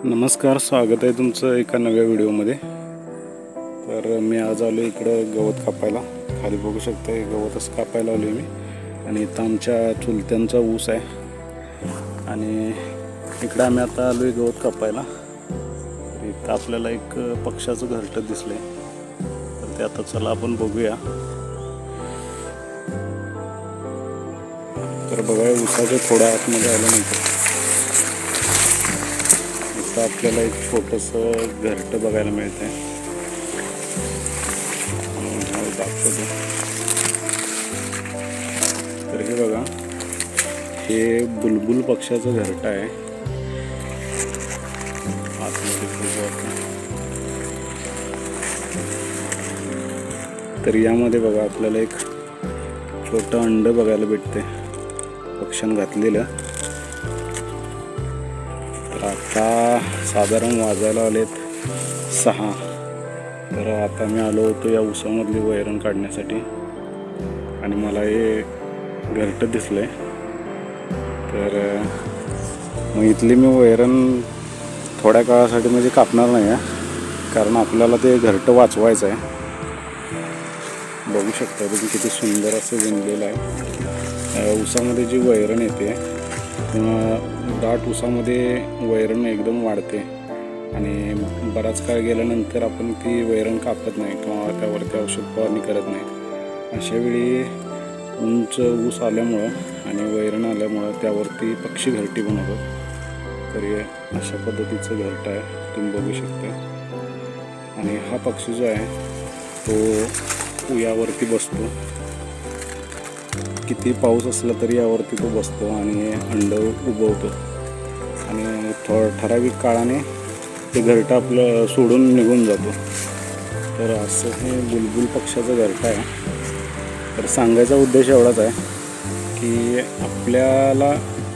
नमस्कार, स्वागत आहे तुमचं एका नव्या व्हिडिओमध्ये। तर मी आज आलो इकडं गवत कापायला। खाली बघू शकता गवतच कापायला आलो मी। आणि इथं आमच्या चुलत्यांचा ऊस आहे आणि इकडं आम्ही आता आलो गवत कापायला। इथं आपल्याला एक पक्ष्याचं घरटं दिसलंय, तर ते आता चला आपण बघूया। तर बघा ऊसाच्या थोड्या आतमध्ये आल्यानंतर आपल्याला एक छोटंसं घरटं बघायला मिळतंय। तर हे बघा, हे बुलबुल पक्ष्याचं घरटं आहे। आतमध्ये बघू आपण। तर यामध्ये बघा आपल्याला एक छोटं अंड बघायला भेटते पक्ष्यानं घातलेलं। आता साधारण वाजायला आलेत 6। तर आता मी आलो होतो या ऊसामधली वैरण काढण्यासाठी आणि मला हे घरटं दिसलंय। तर मग इथली मी वैरण थोड्या काळासाठी म्हणजे कापणार नाही आहे, कारण आपल्याला ते घरटं वाचवायचं आहे। बघू शकता तुम्ही किती सुंदर असं विणलेलं आहे। ऊसामध्ये जी वैरण येते दाट ऊसामध्ये वैरण एकदम वाढते आणि बराच काळ गेल्यानंतर आपण ती वैरण कापत नाही किंवा त्यावरती औषध फवारणी करत नाही। अशावेळी उंच ऊस आल्यामुळं आणि वैरण आल्यामुळं त्यावरती पक्षी घरटी बनवतात। तर हे अशा पद्धतीचं घरटं आहे, तुम्ही बघू शकता। आणि हा पक्षी जो आहे तो यावरती बसतो, किती पाऊस असला तरी यावरती तो बसतो आणि अंड उबवतो आणि ठराविक काळाने ते घरटं आपलं सोडून निघून जातो। तर असं हे बुलबुल पक्ष्याचं घरटं आहे। तर सांगायचा उद्देश एवढाच आहे की आपल्याला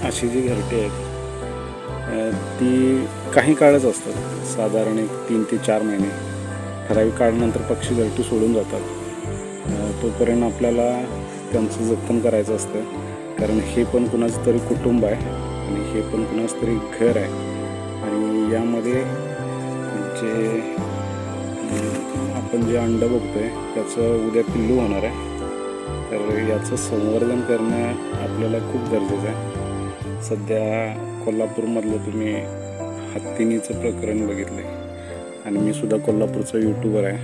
अशी जी घरटी आहेत ती काही काळच असतात, साधारण 3 ते 4 महिने। ठराविक काळानंतर पक्षी घरटी सोडून जातात। तोपर्यंत आपल्याला त्यांचं जतन करायचं असतं, कारण हे पण कुणाचं तरी कुटुंब आहे आणि हे पण कुणाचं तरी घर आहे। आणि यामध्ये जे आपण जे अंड बघतोय त्याचं उद्या पिल्लू होणार आहे। तर याचं संवर्धन करणं आपल्याला खूप गरजेचं आहे। सध्या कोल्हापूरमधलं तुम्ही हत्तीनीचं प्रकरण बघितलं आणि मी सुद्धा कोल्हापूरचा यूट्यूबर आहे।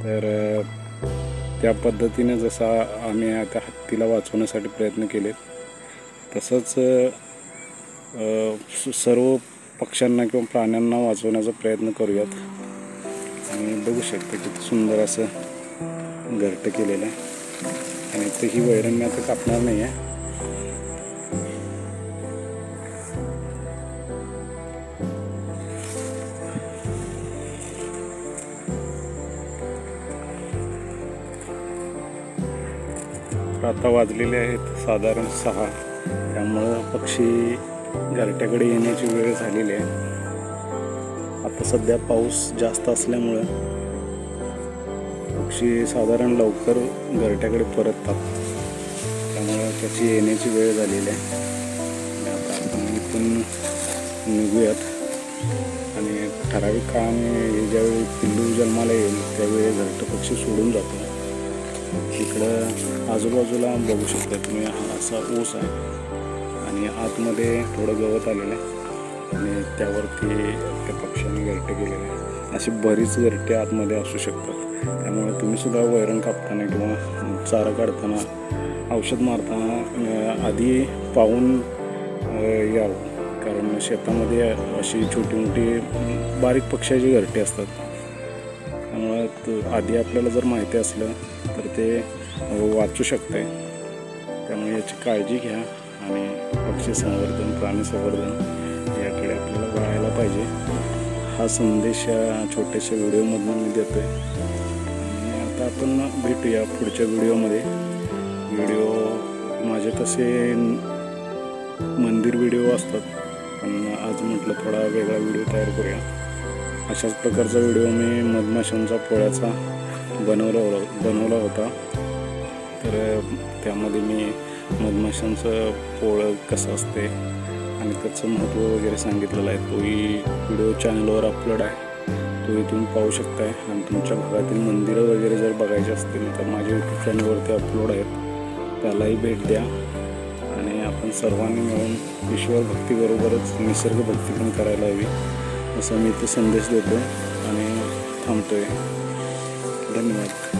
तर त्या पद्धतीने जसा आम्ही आता हत्तीला वाचवण्यासाठी प्रयत्न केले, तसंच सर्व पक्ष्यांना किंवा प्राण्यांना वाचवण्याचा प्रयत्न करूयात। आणि बघू शकता किती सुंदर असं घरटं केलेलं आहे। आणि तर ही वैरण मी आता कापणार नाही आहे। आता वाजलेले आहेत साधारण 6, त्यामुळं पक्षी घरट्याकडे येण्याची वेळ झालेली आहे। आता सध्या पाऊस जास्त असल्यामुळं पक्षी साधारण लवकर घरट्याकडे परततात, त्यामुळं त्याची येण्याची वेळ झालेली आहे। आता आपण इथून निघूयात आणि ठराविक काळाने ज्यावेळी पिल्लू जन्माला येईल त्यावेळी घरटं पक्षी सोडून जातो। इकडं आजूबाजूला बघू शकता तुम्ही, हा असा ऊस आहे आणि आतमध्ये थोडं गवत आलेलं आहे आणि त्यावरती त्या पक्ष्याने घरटे केलेले आहे। अशी बरीच घरटे आतमध्ये असू शकतात, त्यामुळे तुम्ही सुद्धा वैरण कापताना किंवा चारा काढताना औषध मारताना आधी पाहून यावं, कारण शेतामध्ये अशी छोटी मोठी बारीक पक्ष्याची घरटे असतात। त्यामुळं आधी आपल्याला जर माहिती असलं तर ते वाचू शकते। त्यामुळे याची काळजी घ्या आणि पक्षी संवर्धन, प्राणी संवर्धन याकडे आपल्याला वळायला पाहिजे। हा संदेश या छोट्याशा व्हिडिओमधून मी देतो आहे। आणि आता आपण भेटूया पुढच्या व्हिडिओमध्ये। व्हिडिओ माझे तसे मंदिर व्हिडिओ असतात, पण आज म्हटलं थोडा वेगळा व्हिडिओ तयार करूया। अशाच प्रकारचा व्हिडिओ मी मधमाशांचा पोळ्याचा बनवला होता। तर त्यामध्ये मी मधमाशांचं पोळं कसं असते आणि त्याचं महत्त्व वगैरे सांगितलेलं आहे. तोही व्हिडिओ चॅनलवर अपलोड आहे, तो तुम्ही पाहू शकताय. आणि तुमच्या भागातील मंदिरं वगैरे जर बघायची असतील तर माझ्या यूट्यूब चॅनलवरती अपलोड आहेत, त्यालाही भेट द्या. आणि आपण सर्वांनी मिळून ईश्वर भक्तीबरोबरच निसर्ग भक्ती पण करायला हवी, असं मी इथे संदेश देतो आणि थांबतोय. धन्यवाद.